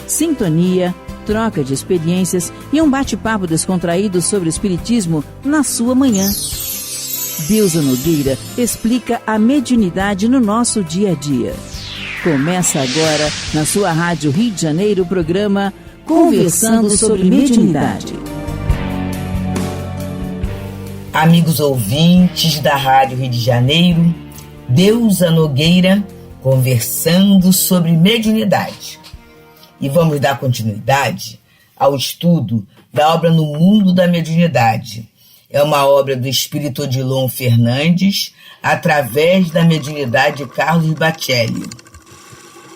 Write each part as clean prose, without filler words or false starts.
sintonia, troca de experiências e um bate-papo descontraído sobre o Espiritismo na sua manhã. Deusa Nogueira explica a mediunidade no nosso dia a dia. Começa agora, na sua Rádio Rio de Janeiro, o programa Conversando sobre Mediunidade. Amigos ouvintes da Rádio Rio de Janeiro, Deusa Nogueira conversando sobre mediunidade. E vamos dar continuidade ao estudo da obra No Mundo da Mediunidade. É uma obra do espírito Odilon Fernandes, através da mediunidade de Carlos Bacelli.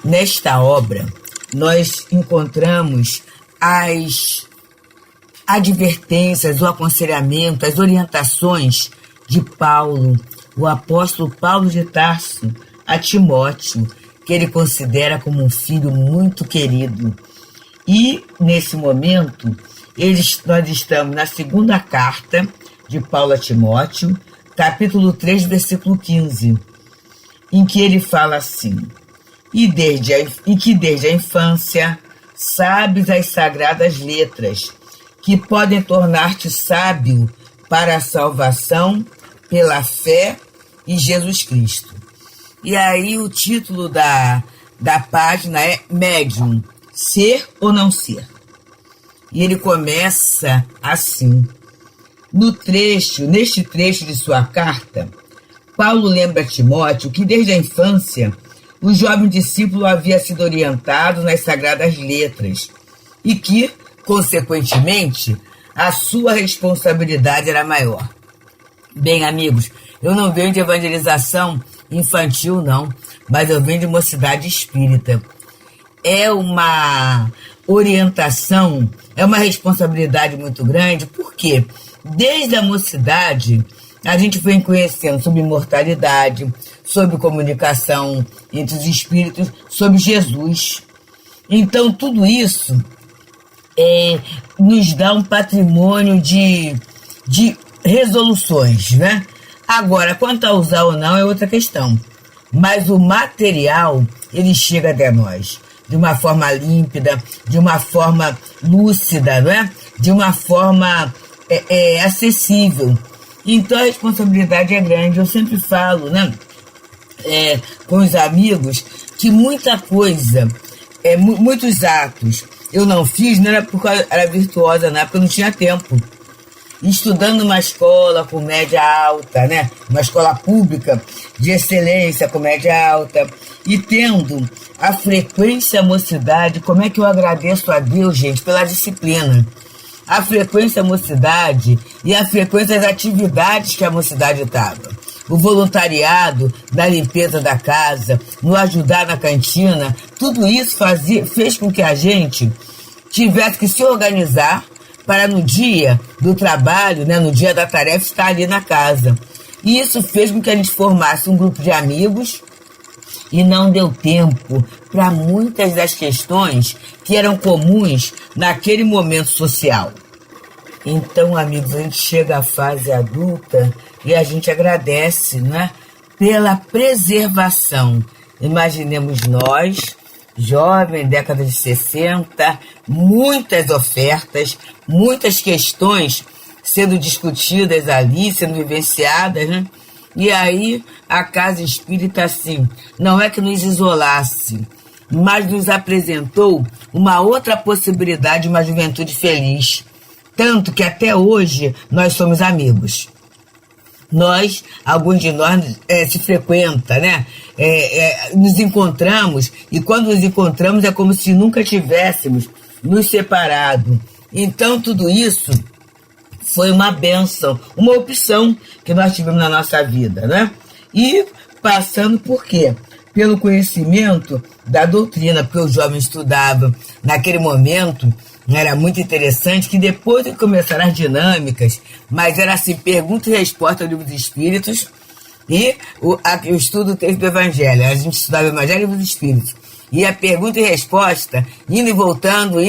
Nesta obra, nós encontramos as advertências, o aconselhamento, as orientações de Paulo, o apóstolo Paulo de Tarso, a Timóteo, que ele considera como um filho muito querido. E, nesse momento, nós estamos na segunda carta de Paulo a Timóteo, capítulo 3, versículo 15, em que ele fala assim: e que desde a infância sabes as sagradas letras, que podem tornar-te sábio para a salvação pela fé em Jesus Cristo. E aí o título da página é Médium, ser ou não ser? E ele começa assim. Neste trecho de sua carta, Paulo lembra a Timóteo que desde a infância o jovem discípulo havia sido orientado nas sagradas letras e que, consequentemente, a sua responsabilidade era maior. Bem, amigos, eu não venho de evangelização infantil, não, mas eu venho de mocidade espírita. É uma orientação, é uma responsabilidade muito grande, porque desde a mocidade a gente vem conhecendo sobre imortalidade, sobre comunicação entre os espíritos, sobre Jesus. Então, tudo isso nos dá um patrimônio de resoluções, né? Agora, quanto a usar ou não é outra questão. Mas o material, ele chega até nós de uma forma límpida, de uma forma lúcida, não é? De uma forma acessível. Então, a responsabilidade é grande. Eu sempre falo, né? Com os amigos, que muita coisa, muitos atos eu não fiz, não era porque eu era virtuosa, não, porque eu não tinha tempo. Estudando numa escola com média alta, né? Uma escola pública de excelência com média alta, e tendo a frequência mocidade, como é que eu agradeço a Deus, gente, pela disciplina. A frequência mocidade e a frequência das atividades que a mocidade estava. O voluntariado da limpeza da casa, no ajudar na cantina, tudo isso fez com que a gente tivesse que se organizar para no dia do trabalho, né, no dia da tarefa, estar ali na casa. E isso fez com que a gente formasse um grupo de amigos e não deu tempo para muitas das questões que eram comuns naquele momento social. Então, amigos, a gente chega à fase adulta e a gente agradece, né, pela preservação. Imaginemos nós, jovem, década de 60, muitas ofertas, muitas questões sendo discutidas ali, sendo vivenciadas, né? E aí a Casa Espírita, assim, não é que nos isolasse, mas nos apresentou uma outra possibilidade de uma juventude feliz. Tanto que até hoje nós somos amigos. Alguns de nós se frequenta, né? Nos encontramos, e quando nos encontramos é como se nunca tivéssemos nos separado. Então, tudo isso foi uma bênção, uma opção que nós tivemos na nossa vida, né? E passando por quê? Pelo conhecimento da doutrina, porque o jovem estudava naquele momento. Era muito interessante que depois de começar as dinâmicas, mas era assim, pergunta e resposta ao Livro dos Espíritos e o estudo texto do Evangelho. A gente estudava o Evangelho e o Livro dos Espíritos. E a pergunta e resposta, indo e voltando,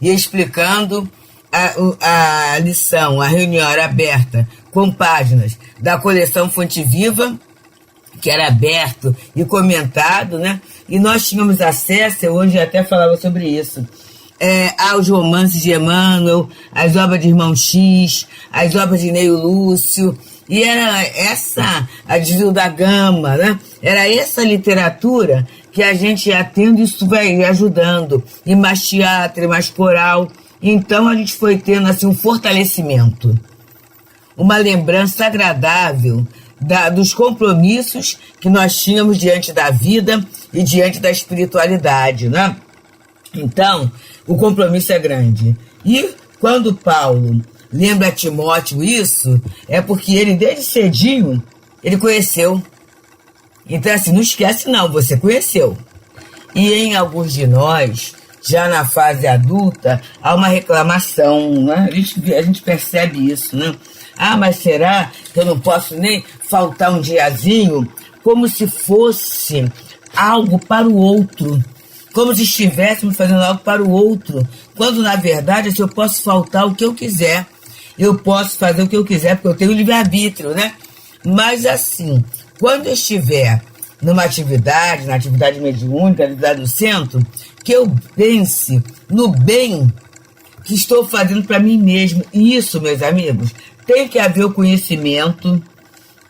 e explicando a lição. A reunião era aberta com páginas da coleção Fonte Viva, que era aberto e comentado, né? E nós tínhamos acesso, eu hoje até falava sobre isso, aos romances de Emmanuel, às obras de Irmão X, às obras de Neio Lúcio, e era essa, a Desvio da Gama, né? Era essa literatura que a gente ia tendo, isso vai ajudando, e mais teatro, e mais coral. Então a gente foi tendo assim, um fortalecimento, uma lembrança agradável dos compromissos que nós tínhamos diante da vida e diante da espiritualidade, né? Então, o compromisso é grande. E quando Paulo lembra a Timóteo isso, é porque ele, desde cedinho, ele conheceu. Então, assim, não esquece não, você conheceu. E em alguns de nós, já na fase adulta, há uma reclamação, né? A gente percebe isso, né? Ah, mas será que eu não posso nem faltar um diazinho? Como se fosse algo para o outro. Como se estivéssemos fazendo algo para o outro. Quando, na verdade, assim, eu posso faltar o que eu quiser. Eu posso fazer o que eu quiser, porque eu tenho livre-arbítrio, né? Mas, assim, quando eu estiver numa atividade, na atividade mediúnica, na atividade do centro, que eu pense no bem que estou fazendo para mim mesmo. E isso, meus amigos, tem que haver o conhecimento,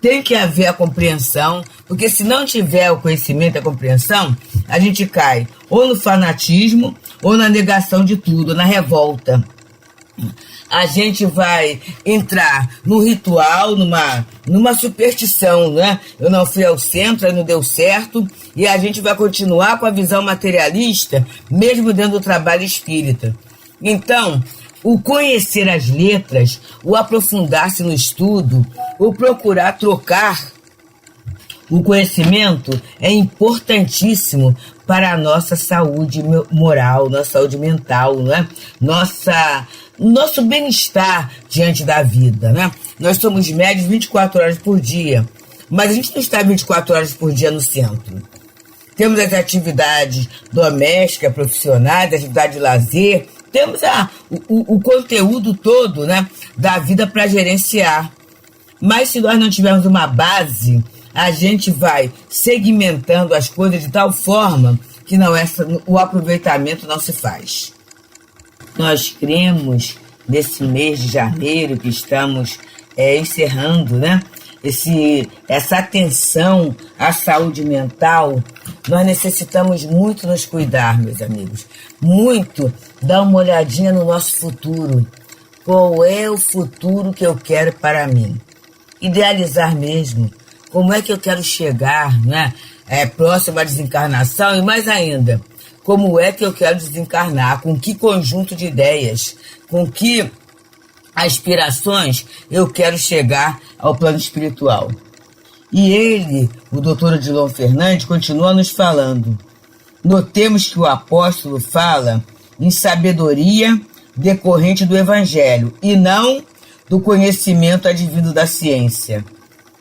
tem que haver a compreensão, porque se não tiver o conhecimento e a compreensão, a gente cai ou no fanatismo, ou na negação de tudo, na revolta. A gente vai entrar num ritual, numa superstição, né? Eu não fui ao centro, aí não deu certo, e a gente vai continuar com a visão materialista, mesmo dentro do trabalho espírita. Então, o conhecer as letras, o aprofundar-se no estudo, o procurar trocar o conhecimento é importantíssimo para a nossa saúde moral, nossa saúde mental, né? Nosso bem-estar diante da vida, né? Nós somos médios 24 horas por dia, mas a gente não está 24 horas por dia no centro. Temos as atividades domésticas, profissionais, atividade de lazer, temos o conteúdo todo, né, da vida para gerenciar. Mas se nós não tivermos uma base, a gente vai segmentando as coisas de tal forma que o aproveitamento não se faz. Nós cremos, nesse mês de janeiro que estamos encerrando, né, essa atenção à saúde mental, nós necessitamos muito nos cuidar, meus amigos. Muito dar uma olhadinha no nosso futuro. Qual é o futuro que eu quero para mim? Idealizar mesmo. Como é que eu quero chegar, né, próximo à desencarnação? E mais ainda, como é que eu quero desencarnar? Com que conjunto de ideias? Com que aspirações eu quero chegar ao plano espiritual? E ele, o doutor Odilon Fernandes, continua nos falando. Notemos que o apóstolo fala em sabedoria decorrente do evangelho e não do conhecimento advindo da ciência.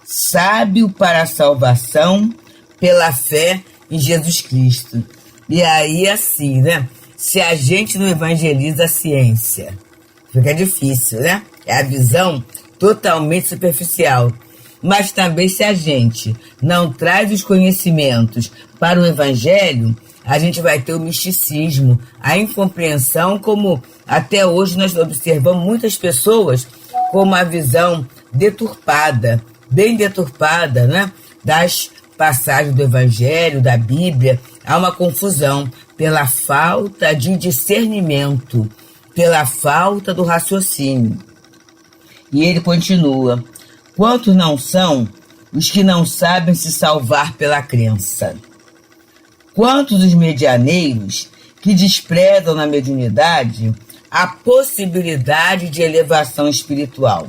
Sábio para a salvação pela fé em Jesus Cristo. E aí, assim, né? Se a gente não evangeliza a ciência, fica difícil, né? É a visão totalmente superficial. Mas também se a gente não traz os conhecimentos para o evangelho, a gente vai ter o misticismo, a incompreensão, como até hoje nós observamos muitas pessoas com uma visão deturpada, bem deturpada, né, das passagens do evangelho, da Bíblia. Há uma confusão pela falta de discernimento, pela falta do raciocínio. E ele continua: quantos não são os que não sabem se salvar pela crença? Quantos os medianeiros que desprezam na mediunidade a possibilidade de elevação espiritual?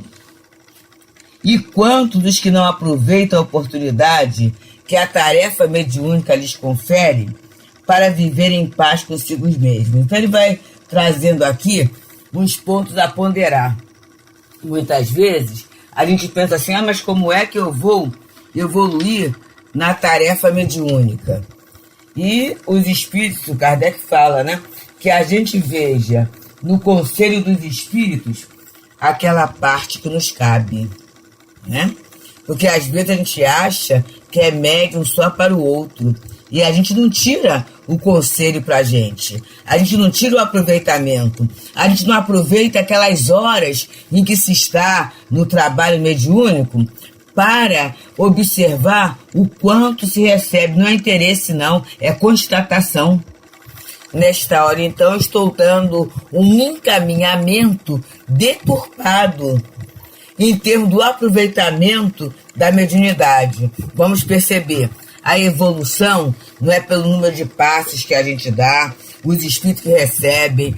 E quantos os que não aproveitam a oportunidade que a tarefa mediúnica lhes confere para viver em paz consigo mesmos? Então ele vai trazendo aqui uns pontos a ponderar. Muitas vezes a gente pensa assim, mas como é que eu vou evoluir na tarefa mediúnica? E os espíritos, o Kardec fala, né, que a gente veja no conselho dos espíritos aquela parte que nos cabe, né? Porque às vezes a gente acha que é médium só para o outro. E a gente não tira o conselho pra gente. A gente não tira o aproveitamento. A gente não aproveita aquelas horas em que se está no trabalho mediúnico para observar o quanto se recebe. Não é interesse, não. É constatação. Nesta hora, então, estou dando um encaminhamento deturpado em termos do aproveitamento da mediunidade. Vamos perceber, a evolução não é pelo número de passes que a gente dá, os espíritos que recebem,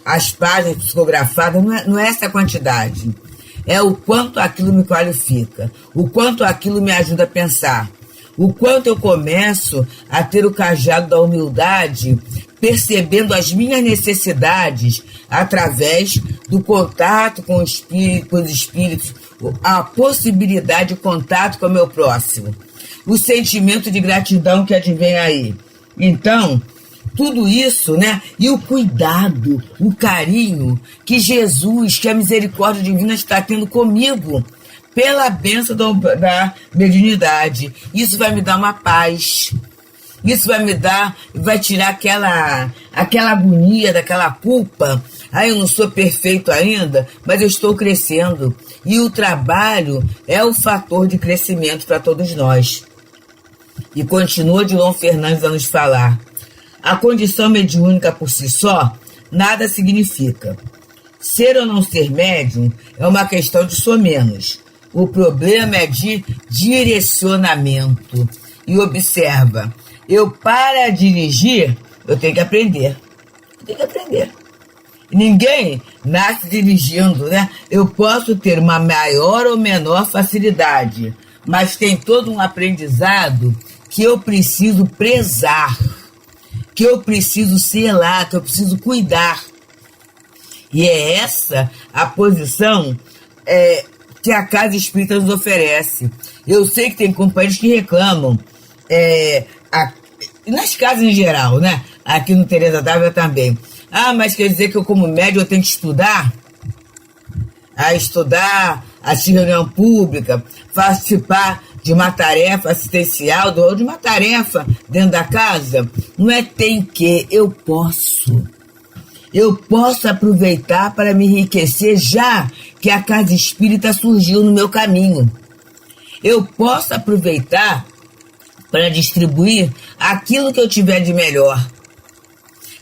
as páginas psicografadas, não é essa quantidade. É o quanto aquilo me qualifica, o quanto aquilo me ajuda a pensar, o quanto eu começo a ter o cajado da humildade, percebendo as minhas necessidades através do contato com os espíritos, a possibilidade de contato com o meu próximo, o sentimento de gratidão que advém aí. Então, tudo isso, né? E o cuidado, o carinho que Jesus, que a misericórdia divina está tendo comigo, pela bênção da mediunidade. Isso vai me dar uma paz. Isso vai tirar aquela agonia, daquela culpa. Eu não sou perfeito ainda, mas eu estou crescendo. E o trabalho é o fator de crescimento para todos nós. E continua Odilon Fernandes a nos falar. A condição mediúnica por si só nada significa. Ser ou não ser médium é uma questão de somenos. O problema é de direcionamento. E observa, para dirigir, eu tenho que aprender. Ninguém nasce dirigindo, né? Eu posso ter uma maior ou menor facilidade, mas tem todo um aprendizado que eu preciso prezar, que eu preciso selar, que eu preciso cuidar. E é essa a posição que a Casa Espírita nos oferece. Eu sei que tem companheiros que reclamam, nas casas em geral, né? Aqui no Teresa d'Ávila também. Mas quer dizer que eu, como médium, eu tenho que estudar? Assistir reunião pública, participar de uma tarefa assistencial ou de uma tarefa dentro da casa? Não é tem que, eu posso. Eu posso aproveitar para me enriquecer já que a Casa Espírita surgiu no meu caminho. Eu posso aproveitar para distribuir aquilo que eu tiver de melhor.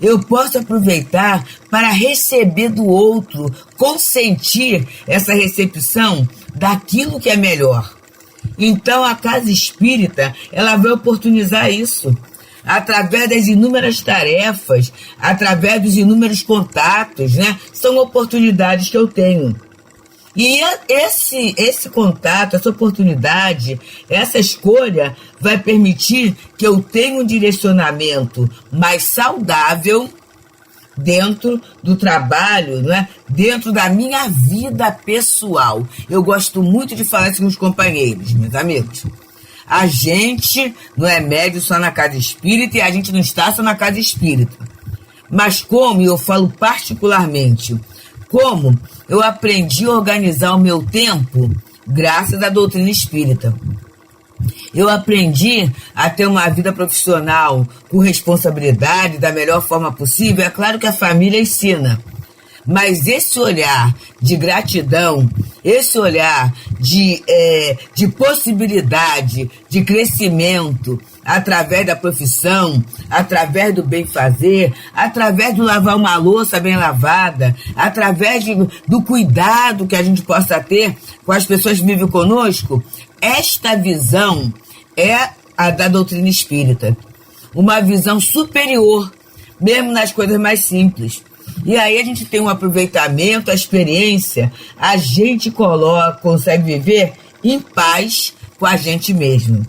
Eu posso aproveitar para receber do outro, consentir essa recepção daquilo que é melhor. Então a Casa Espírita, ela vai oportunizar isso. Através das inúmeras tarefas, através dos inúmeros contatos, né? São oportunidades que eu tenho. E esse contato, essa oportunidade, essa escolha vai permitir que eu tenha um direcionamento mais saudável dentro do trabalho, né? Dentro da minha vida pessoal. Eu gosto muito de falar isso com os companheiros, meus amigos. A gente não é médio só na Casa Espírita e a gente não está só na Casa Espírita. Mas como, e eu falo particularmente, como eu aprendi a organizar o meu tempo graças à doutrina espírita. Eu aprendi a ter uma vida profissional com responsabilidade da melhor forma possível. É claro que a família ensina. Mas esse olhar de gratidão, esse olhar de possibilidade, de crescimento, através da profissão, através do bem fazer, através de lavar uma louça bem lavada, através do cuidado que a gente possa ter com as pessoas que vivem conosco, esta visão é a da doutrina espírita. Uma visão superior, mesmo nas coisas mais simples. E aí a gente tem um aproveitamento, a experiência, a gente consegue viver em paz com a gente mesmo.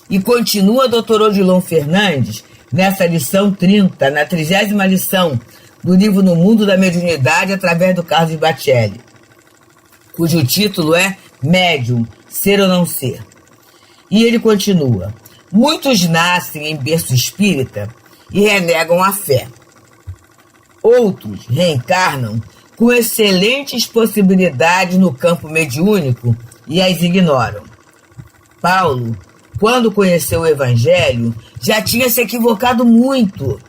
E continua Dr. Odilon Fernandes nessa lição 30, na 30ª lição do livro No Mundo da Mediunidade, através do Carlos Bacelli, cujo título é Médium, Ser ou Não Ser. E ele continua: muitos nascem em berço espírita e renegam a fé. Outros reencarnam com excelentes possibilidades no campo mediúnico e as ignoram. Paulo quando conheceu o Evangelho, já tinha se equivocado muito.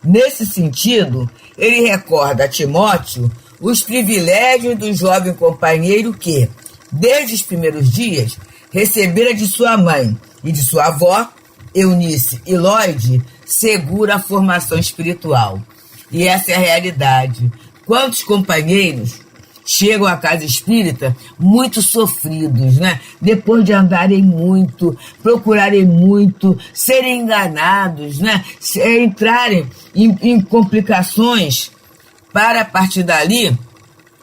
Nesse sentido, ele recorda a Timóteo os privilégios do jovem companheiro que, desde os primeiros dias, recebera de sua mãe e de sua avó, Eunice e Lloyd, segura a formação espiritual. E essa é a realidade. Quantos companheiros chegam à casa espírita muito sofridos, né? Depois de andarem muito, procurarem muito, serem enganados, né? Entrarem em complicações para, a partir dali,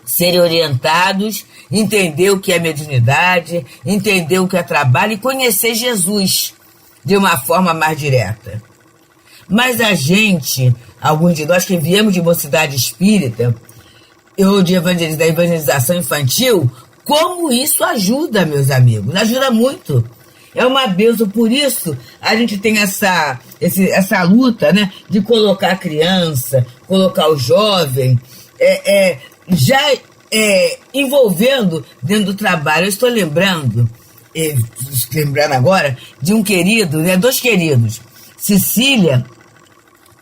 serem orientados, entender o que é mediunidade, entender o que é trabalho e conhecer Jesus de uma forma mais direta. Mas a gente, alguns de nós que viemos de mocidade espírita, ou da evangelização infantil, como isso ajuda, meus amigos? Ajuda muito. É uma bênção. Por isso, a gente tem essa luta, né, de colocar a criança, colocar o jovem, envolvendo dentro do trabalho. Eu estou lembrando agora, de um querido, né, dois queridos, Cecília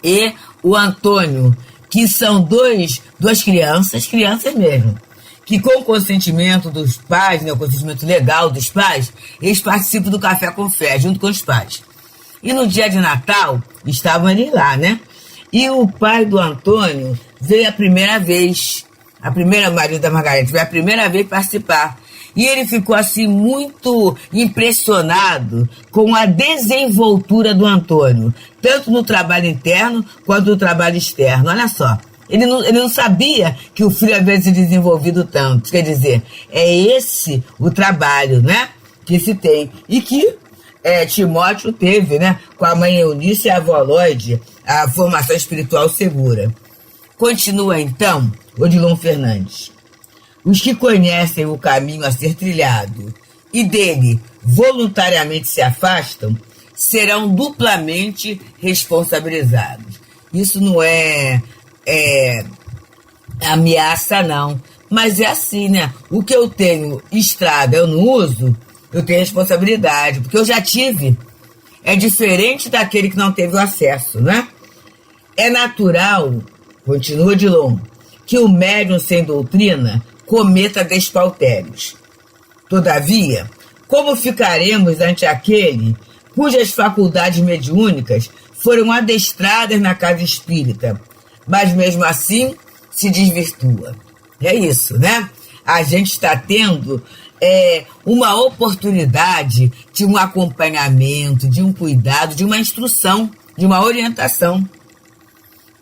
e o Antônio, que são duas crianças mesmo, que com o consentimento dos pais, né, o consentimento legal dos pais, eles participam do Café com Fé, junto com os pais. E no dia de Natal, estavam eles lá, né? E o pai do Antônio veio a primeira vez, marido da Margarete, veio a primeira vez participar. E ele ficou assim muito impressionado com a desenvoltura do Antônio, tanto no trabalho interno quanto no trabalho externo. Olha só, ele não sabia que o filho havia se desenvolvido tanto. Quer dizer, é esse o trabalho, né, que se tem. E que Timóteo teve, né, com a mãe Eunice e a avó Lloyd, a formação espiritual segura. Continua então Odilon Fernandes. Os que conhecem o caminho a ser trilhado e dele voluntariamente se afastam, serão duplamente responsabilizados. Isso não é ameaça, não. Mas é assim, né? O que eu tenho estraga, eu não uso, eu tenho responsabilidade, porque eu já tive. É diferente daquele que não teve o acesso, né? É natural, continua Dilon, que o médium sem doutrina cometa despautérios. Todavia, como ficaremos ante aquele cujas faculdades mediúnicas foram adestradas na casa espírita, mas mesmo assim se desvirtua? É isso, né? A gente está tendo uma oportunidade de um acompanhamento, de um cuidado, de uma instrução, de uma orientação.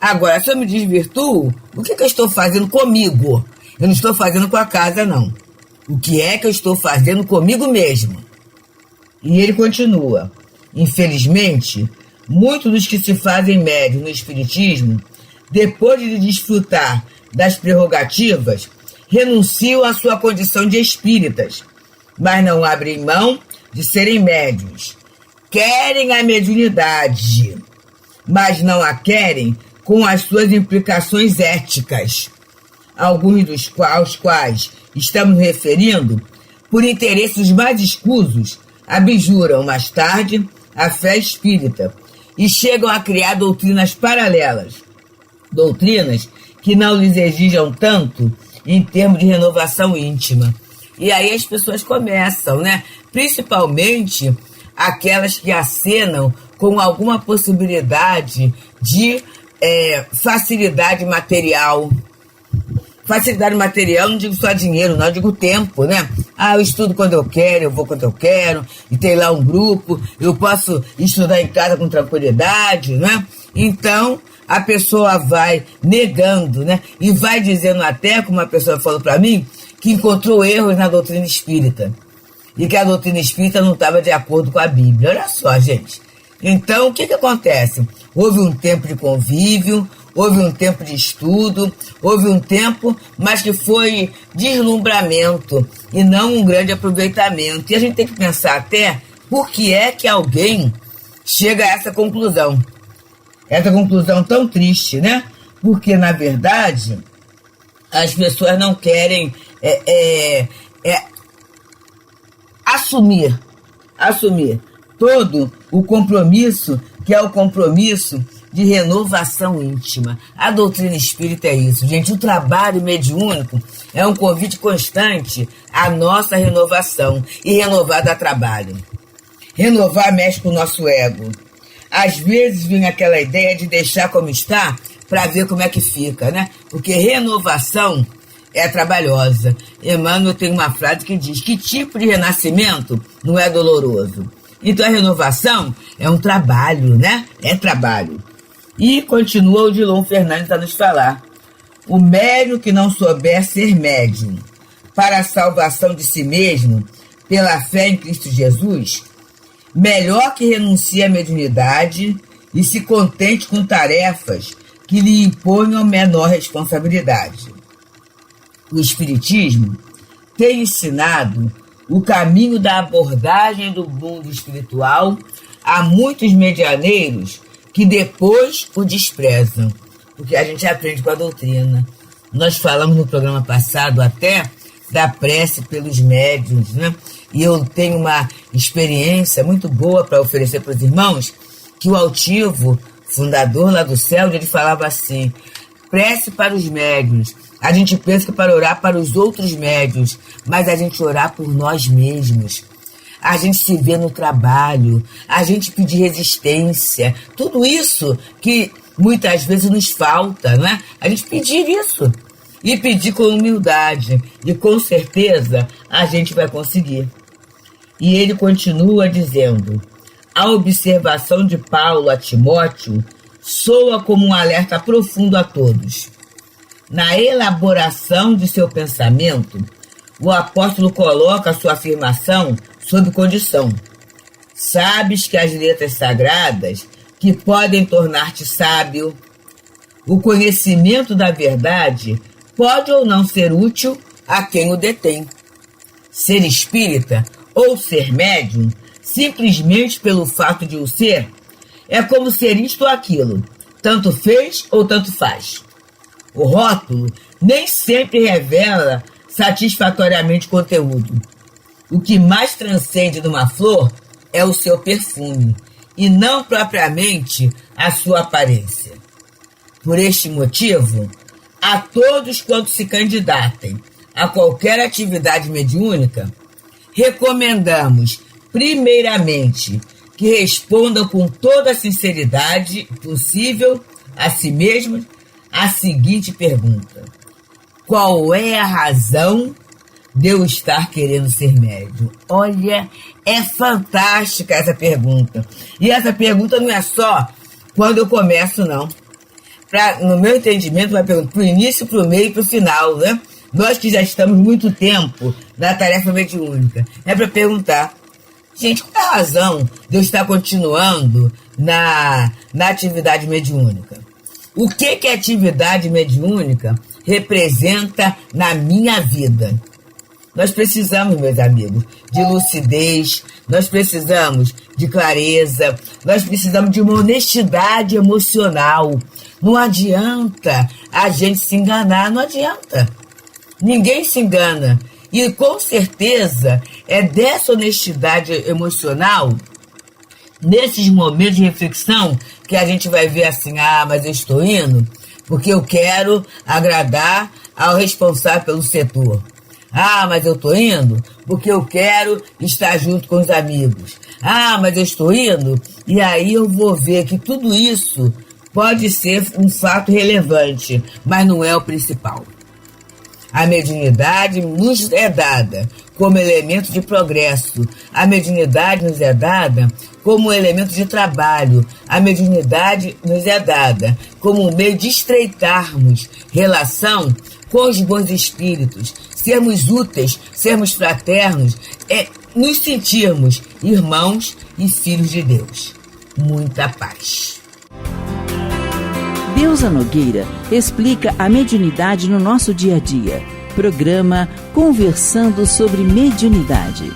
Agora, se eu me desvirtuo, o que eu estou fazendo comigo? Eu não estou fazendo com a casa, não. O que é que eu estou fazendo comigo mesmo? E ele continua. Infelizmente, muitos dos que se fazem médios no espiritismo, depois de desfrutar das prerrogativas, renunciam à sua condição de espíritas, mas não abrem mão de serem médios. Querem a mediunidade, mas não a querem com as suas implicações éticas. Alguns aos quais estamos referindo, por interesses mais escusos, abjuram mais tarde a fé espírita e chegam a criar doutrinas paralelas, doutrinas que não lhes exijam tanto em termos de renovação íntima. E aí as pessoas começam, né? Principalmente aquelas que acenam com alguma possibilidade de facilidade material. Facilidade material, não digo só dinheiro, não, eu digo tempo, né? Eu estudo quando eu quero, eu vou quando eu quero, e tem lá um grupo, eu posso estudar em casa com tranquilidade, né? Então, a pessoa vai negando, né? E vai dizendo até, como uma pessoa falou para mim, que encontrou erros na doutrina espírita. E que a doutrina espírita não estava de acordo com a Bíblia. Olha só, gente. Então, o que acontece? Houve um tempo de convívio, houve um tempo de estudo, houve um tempo, mas que foi deslumbramento e não um grande aproveitamento. E a gente tem que pensar até por que é que alguém chega a essa conclusão. Essa conclusão tão triste, né? Porque, na verdade, as pessoas não querem assumir assumir todo o compromisso, que é o compromisso de renovação íntima. A doutrina espírita é isso, gente. O trabalho mediúnico é um convite constante à nossa renovação. E renovar dá trabalho. Renovar mexe com o nosso ego. Às vezes vem aquela ideia de deixar como está para ver como é que fica, né? Porque renovação é trabalhosa. Emmanuel tem uma frase que diz: que tipo de renascimento não é doloroso? Então a renovação é um trabalho, né? É trabalho. E continua o Odilon Fernandes a nos falar: o médium que não souber ser médium para a salvação de si mesmo pela fé em Cristo Jesus, melhor que renuncie à mediunidade e se contente com tarefas que lhe imponham menor responsabilidade. O Espiritismo tem ensinado o caminho da abordagem do mundo espiritual a muitos medianeiros que depois o desprezam, porque a gente aprende com a doutrina. Nós falamos no programa passado até da prece pelos médiuns, né? E eu tenho uma experiência muito boa para oferecer para os irmãos, que o Altivo, fundador lá do céu, ele falava assim: prece para os médiuns. A gente pensa que para orar para os outros médiuns, mas a gente orar por nós mesmos. A gente se vê no trabalho, a gente pedir resistência, tudo isso que muitas vezes nos falta, não é? A gente pedir isso e pedir com humildade, e com certeza a gente vai conseguir. E ele continua dizendo: a observação de Paulo a Timóteo soa como um alerta profundo a todos. Na elaboração de seu pensamento, o apóstolo coloca a sua afirmação sob condição: sabes que as letras sagradas que podem tornar-te sábio, o conhecimento da verdade pode ou não ser útil a quem o detém. Ser espírita ou ser médium, simplesmente pelo fato de o ser, é como ser isto ou aquilo, tanto fez ou tanto faz. O rótulo nem sempre revela satisfatoriamente conteúdo. O que mais transcende numa flor é o seu perfume, e não propriamente a sua aparência. Por este motivo, a todos quantos se candidatem a qualquer atividade mediúnica, recomendamos, primeiramente, que respondam com toda a sinceridade possível a si mesmos a seguinte pergunta: qual é a razão de eu estar querendo ser médium? Olha, é fantástica essa pergunta. E essa pergunta não é só quando eu começo, não. No meu entendimento, vai perguntar para o início, para o meio e para o final, né? Nós que já estamos muito tempo na tarefa mediúnica, é para perguntar: gente, qual é a razão de eu estar continuando na atividade mediúnica? O que a atividade mediúnica representa na minha vida? Nós precisamos, meus amigos, de lucidez, nós precisamos de clareza, nós precisamos de uma honestidade emocional. Não adianta a gente se enganar, não adianta. Ninguém se engana. E com certeza é dessa honestidade emocional, nesses momentos de reflexão, que a gente vai ver assim: ah, mas eu estou indo porque eu quero agradar ao responsável pelo setor. Ah, mas eu estou indo porque eu quero estar junto com os amigos. Ah, mas eu estou indo e aí eu vou ver que tudo isso pode ser um fato relevante, mas não é o principal. A mediunidade nos é dada como elemento de progresso. A mediunidade nos é dada como elemento de trabalho. A mediunidade nos é dada como um meio de estreitarmos relação com os bons espíritos, sermos úteis, sermos fraternos, nos sentirmos irmãos e filhos de Deus. Muita paz. Deusa Nogueira explica a mediunidade no nosso dia a dia. Programa Conversando sobre Mediunidade.